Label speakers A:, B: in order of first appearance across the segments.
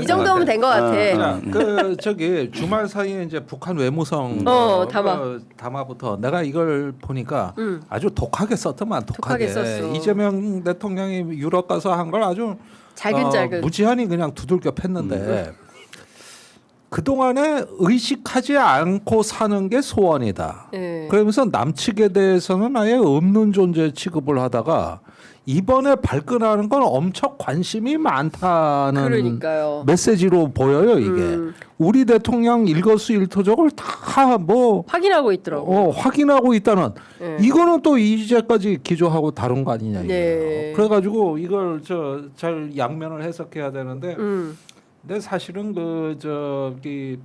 A: 이 정도면 된 것 같아.
B: 자, 그 저기 주말 사이에 이제 북한 외무성 담화부터 내가 이걸 보니까 아주 독하게 썼더만 독하게.
A: 썼어.
B: 이재명 대통령이 유럽 가서 한 걸 아주
A: 잘근잘근.
B: 무지한히 그냥 두들겨 팼는데 그 동안에 의식하지 않고 사는 게 소원이다.
A: 네.
B: 그러면서 남측에 대해서는 아예 없는 존재 취급을 하다가 이번에 발끈하는 건 엄청 관심이 많다는
A: 그러니까요.
B: 메시지로 보여요. 이게 우리 대통령 일거수일투족을 다 뭐
A: 확인하고 있더라고.
B: 확인하고 있다는 이거는 또 이제까지 기조하고 다른 거 아니냐 이거예요.
A: 네.
B: 그래가지고 이걸 잘 양면을 해석해야 되는데 근데 사실은 그 저기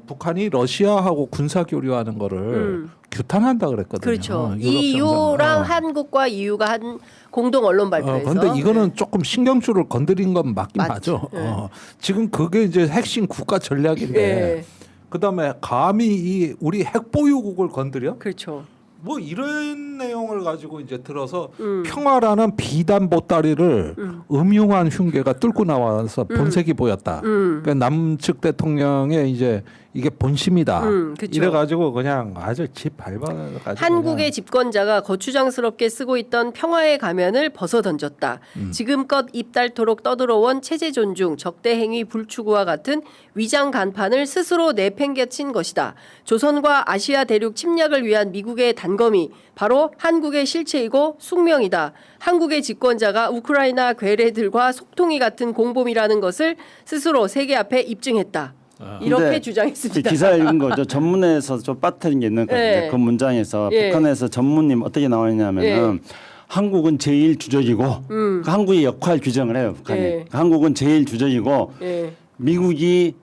B: 북한이 러시아하고 군사 교류하는 거를 규탄한다 그랬거든요.
A: 그렇죠.
B: 유럽
A: EU랑
B: 정상은.
A: 한국과 EU가 한 공동 언론 발표에서.
B: 그런데 이거는 조금 신경줄을 건드린 건 맞긴
A: 맞죠.
B: 맞죠. 지금 그게 이제 핵심 국가 전략인데
A: 네.
B: 그다음에 감히 이 우리 핵 보유국을 건드려?
A: 그렇죠.
B: 뭐 이런 내용을 가지고 이제 들어서 평화라는 비단 보따리를 음흉한 흉계가 뚫고 나와서 본색이 보였다. 그러니까 남측 대통령의 이제 이게 본심이다.
A: 그쵸.
B: 이래가지고 그냥 아주 집 밟아가지고
A: 한국의 집권자가 거추장스럽게 쓰고 있던 평화의 가면을 벗어 던졌다. 지금껏 입닳도록 떠들어온 체제 존중, 적대 행위 불추구와 같은 위장 간판을 스스로 내팽개친 것이다. 조선과 아시아 대륙 침략을 위한 미국의 단검이 바로 한국의 실체이고 숙명이다. 한국의 집권자가 우크라이나 괴뢰들과 속통이 같은 공범이라는 것을 스스로 세계 앞에 입증했다. 이렇게 주장했습니다.
C: 기사 읽은 거죠. 전문에서 좀 빠뜨린 게 있는 것 같은데
A: 네.
C: 그 문장에서
A: 예.
C: 북한에서 전문님 어떻게 나와있냐면은 한국은 제일 주적이고 그 한국의 역할 규정을 해요. 북한이.
A: 예.
C: 한국은 제일 주적이고
A: 예.
C: 미국이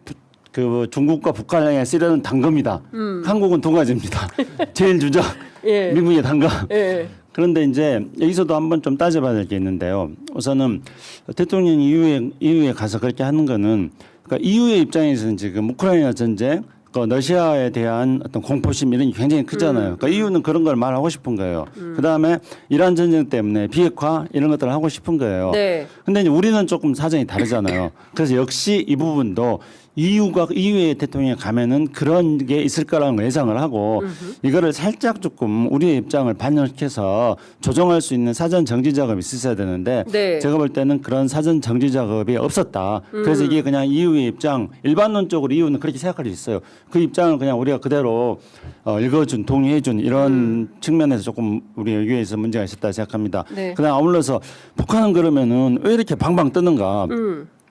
C: 그 중국과 북한에 쓰려는 단검이다. 한국은 동아지입니다. 제일 주적,
A: 예.
C: 미국의 단검.
A: 예.
C: 그런데 이제 여기서도 한번 좀 따져봐야 될 게 있는데요. 우선은 대통령 이후에 가서 그렇게 하는 거는 그러니까 EU의 입장에서는 지금 우크라이나 전쟁, 그 러시아에 대한 어떤 공포심 이런 게 굉장히 크잖아요. 그러니까 EU는 그런 걸 말하고 싶은 거예요. 그다음에 이란 전쟁 때문에 비핵화 이런 것들을 하고 싶은 거예요.
A: 네.
C: 근데 이제 우리는 조금 사정이 다르잖아요. 그래서 역시 이 부분도 EU의 대통령이 가면은 그런 게 있을 거라는 걸 예상을 하고 이거를 살짝 조금 우리의 입장을 반영시켜서 조정할 수 있는 사전 정지 작업이 있었어야 되는데
A: 네.
C: 제가 볼 때는 그런 사전 정지 작업이 없었다. 그래서 이게 그냥 EU의 입장 일반론적으로 EU는 그렇게 생각할 수 있어요. 그 입장을 그냥 우리가 그대로 읽어준 동의해준 이런 측면에서 조금 우리 외교에서 문제가 있었다 생각합니다.
A: 네.
C: 그다음 아울러서 북한은 그러면은 왜 이렇게 방방 뜨는가?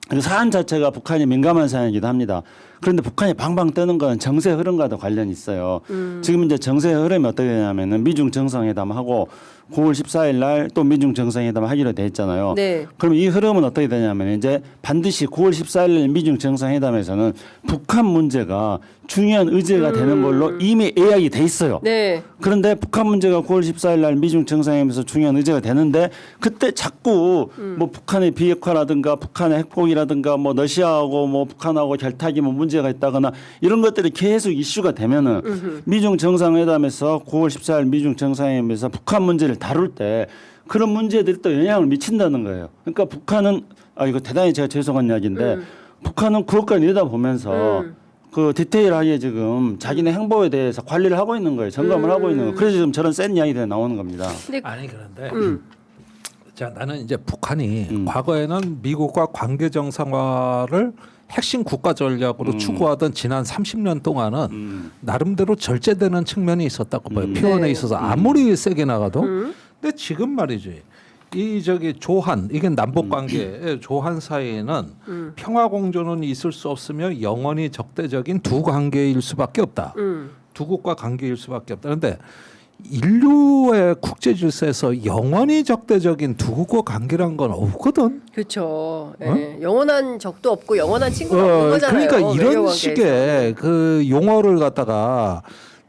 C: 그 사안 자체가 북한이 민감한 사안이기도 합니다. 그런데 북한이 방방 뜨는 건 정세 흐름과도 관련이 있어요. 지금 이제 정세 흐름이 어떻게 되냐면은 미중 정상회담하고 9월 14일 날 또 미중 정상회담 하기로 돼 있잖아요.
A: 네.
C: 그럼 이 흐름은 어떻게 되냐면 이제 반드시 9월 14일 날 미중 정상회담에서는 북한 문제가 중요한 의제가 되는 걸로 이미 예약이 돼 있어요.
A: 네.
C: 그런데 북한 문제가 9월 14일 날 미중 정상회담에서 중요한 의제가 되는데 그때 자꾸 뭐 북한의 비핵화라든가 북한의 핵폭이라든가 뭐 러시아하고 뭐 북한하고 결탁이 뭐 문제가 있다거나 이런 것들이 계속 이슈가 되면은 미중 정상회담에서 9월 14일 미중 정상회담에서 북한 문제를 다룰 때 그런 문제들이 또 영향을 미친다는 거예요. 그러니까 북한은 이거 대단히 제가 죄송한 이야기인데 북한은 그것까지 내다보면서 그 디테일하게 지금 자기네 행보에 대해서 관리를 하고 있는 거예요. 점검을 하고 있는 거예요. 그래서 지금 저런 센 이야기들이 나오는 겁니다.
B: 아니 그런데 자 나는 이제 북한이 과거에는 미국과 관계 정상화를 핵심 국가 전략으로 추구하던 지난 30년 동안은 나름대로 절제되는 측면이 있었다고 봐요. 표현에 있어서 아무리 세게 나가도. 근데 지금 말이지. 이 저기 조한 이게 남북 관계의 조한 사이에는 평화 공존은 있을 수 없으며 영원히 적대적인 두 관계일 수밖에 없다. 두 국가 관계일 수밖에 없다. 그런데 인류의 국제 질서에서 영원히 적대적인 두 국가 관계란 건 없거든.
A: 그렇죠. 예. 영원한 적도 없고 영원한 친구가 없는 거잖아요.
B: 그러니까 이런
A: 외교
B: 식의
A: 관계에서.
B: 그 용어를 갖다가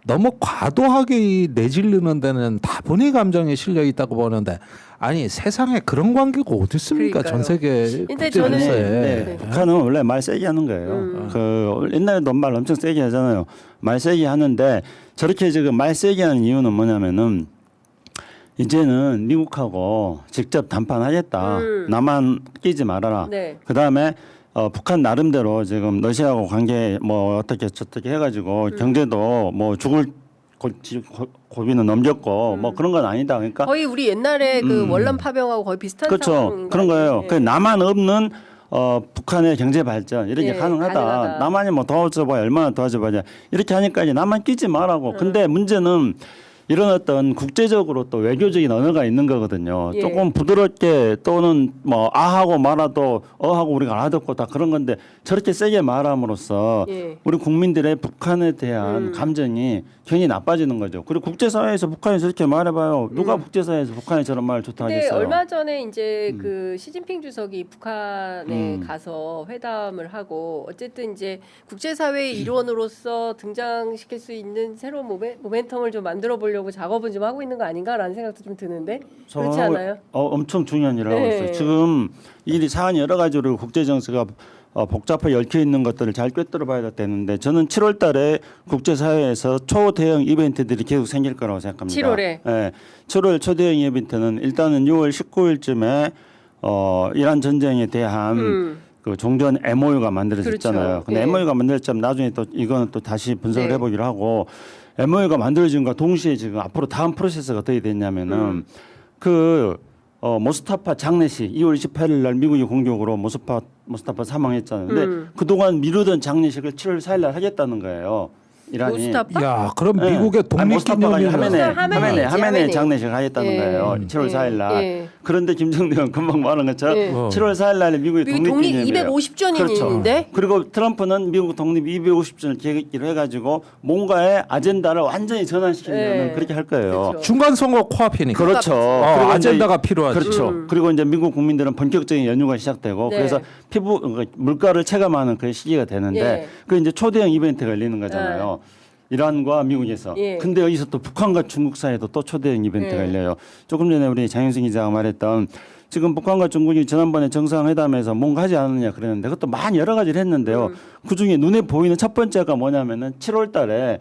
B: 너무 과도하게 내질르는 데는 다분히 감정이 실려 있다고 보는데 아니 세상에 그런 관계가 어디 있습니까?
A: 그러니까요.
B: 전 세계
A: 근데
B: 국제
A: 저는-
B: 질서에.
C: 네. 북한은 원래 말 세게 하는 거예요. 그 옛날에도 말 엄청 세게 하잖아요. 말 세게 하는데 저렇게 지금 말 세게 하는 이유는 뭐냐면은 이제는 미국하고 직접 담판하겠다. 나만 끼지 말아라.
A: 네.
C: 그다음에 북한 나름대로 지금 러시아하고 관계 뭐 어떻게 저떻게 해가지고 경제도 뭐 죽을 고비는 넘겼고 뭐 그런 건 아니다. 그러니까
A: 거의 우리 옛날에 그 월남 파병하고 거의 비슷한
C: 그렇죠.
A: 상황인
C: 그런
A: 거
C: 거예요.
A: 아니에요?
C: 그 나만 없는 북한의 경제 발전 이렇게
A: 예,
C: 가능하다.
A: 가능하다.
C: 남한이 뭐 도와줘봐야 얼마나 도와줘봐야 이렇게 하니까 이제 나만 끼지 말라고. 근데 문제는 이런 어떤 국제적으로 또 외교적인 언어가 있는 거거든요.
A: 예.
C: 조금 부드럽게 또는 뭐 아하고 말아도 어하고 우리가 알아듣고 다 그런 건데 저렇게 세게 말함으로써
A: 예.
C: 우리 국민들의 북한에 대한 감정이 괜히 나빠지는 거죠. 그리고 국제사회에서 북한이 저렇게 말해봐요. 누가 국제사회에서 북한이 저런 말 좋다
A: 근데
C: 하겠어요.
A: 얼마 전에 이제 그 시진핑 주석이 북한에 가서 회담을 하고 어쨌든 이제 국제사회의 일원으로서 등장시킬 수 있는 새로운 모멘텀을 좀 만들어 보려고 작업은 좀 하고 있는 거 아닌가라는 생각도 좀 드는데 그렇지 않아요?
C: 엄청 중요한 일을 하고
A: 네.
C: 있어요. 지금 이 사안이 여러 가지로 국제 정세가 복잡하게 얽혀 있는 것들을 잘 꿰뚫어 봐야 되는데 저는 7월 달에 국제사회에서 초대형 이벤트들이 계속 생길 거라고 생각합니다.
A: 7월에?
C: 네. 7월 초대형 이벤트는 일단은 6월 19일쯤에 이란 전쟁에 대한 그 종전 MOU가 만들어졌잖아요.
A: 그렇죠.
C: 근데
A: 예.
C: MOU가 만들어졌지만 나중에 또 이거는 또 다시 분석을
A: 네.
C: 해보기로 하고 MOU가 만들어진과 동시에 지금 앞으로 다음 프로세스가 어떻게 됐냐면은 모스타파 장례식 2월 28일 날 미국이 공격으로 모스타파 사망했잖아요. 근데 그동안 미루던 장례식을 7월 4일 날 하겠다는 거예요. 이란이.
A: 모스타파?
B: 야, 그럼
C: 네.
B: 미국의
C: 모스타파가 아니라
B: 독립기념일은
A: 하메네이.
C: 하메네이 장례식을 하겠다는
A: 예.
C: 거예요. 7월 4일 날.
A: 예.
C: 그런데 김정대는 금방 말한 것처럼
A: 예.
C: 7월 4일 날 미국의
A: 미국 독립
C: 독립기념일이에요.
A: 250주년인데
C: 그렇죠. 그리고 트럼프는 미국 독립 250주년을 계획기로 해가지고 뭔가의 아젠다를 완전히 전환시키려는
A: 예.
C: 그렇게 할 거예요.
A: 그렇죠.
B: 중간 선거 코앞이니까.
C: 그렇죠.
B: 그리고
C: 이제
B: 아젠다가 필요하지.
C: 그렇죠. 그리고 이제 미국 국민들은 본격적인 연휴가 시작되고
A: 네.
C: 그래서 물가를 체감하는 그 시기가 되는데
A: 예.
C: 그 이제 초대형 이벤트가 열리는 거잖아요. 이란과 미국에서.
A: 예.
C: 근데 여기서 또 북한과 중국 사이에도 또 초대형 이벤트가
A: 예.
C: 열려요. 조금 전에 우리 장윤승 기자가 말했던 지금 북한과 중국이 지난번에 정상회담에서 뭔가 하지 않느냐 그랬는데 그것도 많이 여러 가지를 했는데요. 그중에 눈에 보이는 첫 번째가 뭐냐면은 7월 달에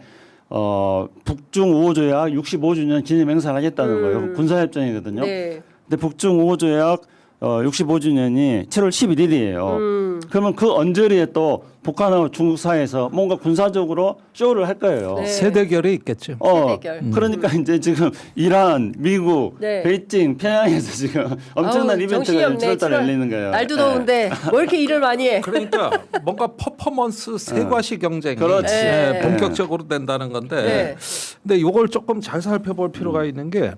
C: 북중 우호조약 65주년 기념 행사를 하겠다는 거예요. 군사협정이거든요.
A: 네.
C: 근데 북중 우호조약 65주년이 7월 11일이에요. 그러면 그 언저리에 또 북한하고 중국 사이에서 뭔가 군사적으로 쇼를 할 거예요.
A: 네.
B: 세대결이 있겠죠.
A: 세대결.
C: 그러니까 이제 지금 이란, 미국,
A: 네.
C: 베이징, 평양에서 지금 엄청난
A: 아우,
C: 이벤트가
A: 정신이 없네.
C: 7월 달에 열리는 거예요.
A: 날도
C: 네.
A: 더운데 뭐 이렇게 일을 많이 해?
B: 그러니까 뭔가 퍼포먼스 세과시 경쟁이
C: 그렇지.
B: 예,
A: 네.
B: 본격적으로 된다는 건데
A: 네.
B: 근데 이걸 조금 잘 살펴볼 필요가 있는 게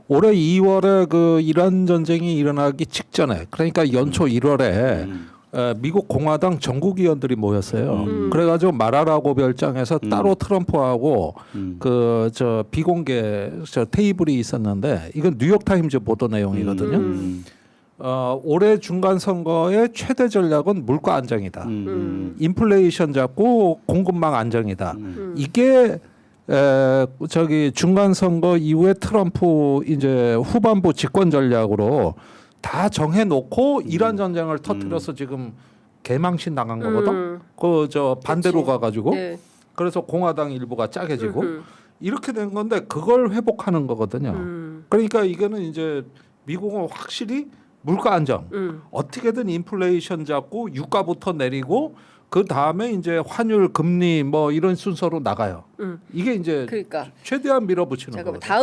B: 올해 2월에 그 이란 전쟁이 일어나기 직전에 그러니까 연초 1월에 미국 공화당 전국위원들이 모였어요. 그래가지고 말하라고 별장에서 따로 트럼프하고 그 저 비공개 저 테이블이 있었는데 이건 뉴욕타임즈 보도 내용이거든요. 올해 중간 선거의 최대 전략은 물가 안정이다. 인플레이션 잡고 공급망 안정이다. 이게 저기 중간 선거 이후에 트럼프 이제 후반부 집권 전략으로 다 정해놓고 이란 전쟁을 터뜨려서 지금 개망신 당한 거거든. 그 저 반대로
A: 그치.
B: 가가지고
A: 네.
B: 그래서 공화당 일부가 짜게지고 이렇게 된 건데 그걸 회복하는 거거든요. 그러니까 이거는 이제 미국은 확실히 물가 안정, 어떻게든 인플레이션 잡고 유가부터 내리고 그 다음에 이제 환율, 금리 뭐 이런 순서로 나가요. 이게 이제
A: 그러니까
B: 최대한 밀어붙이는
A: 자, 그럼
B: 거거든요.
A: 다음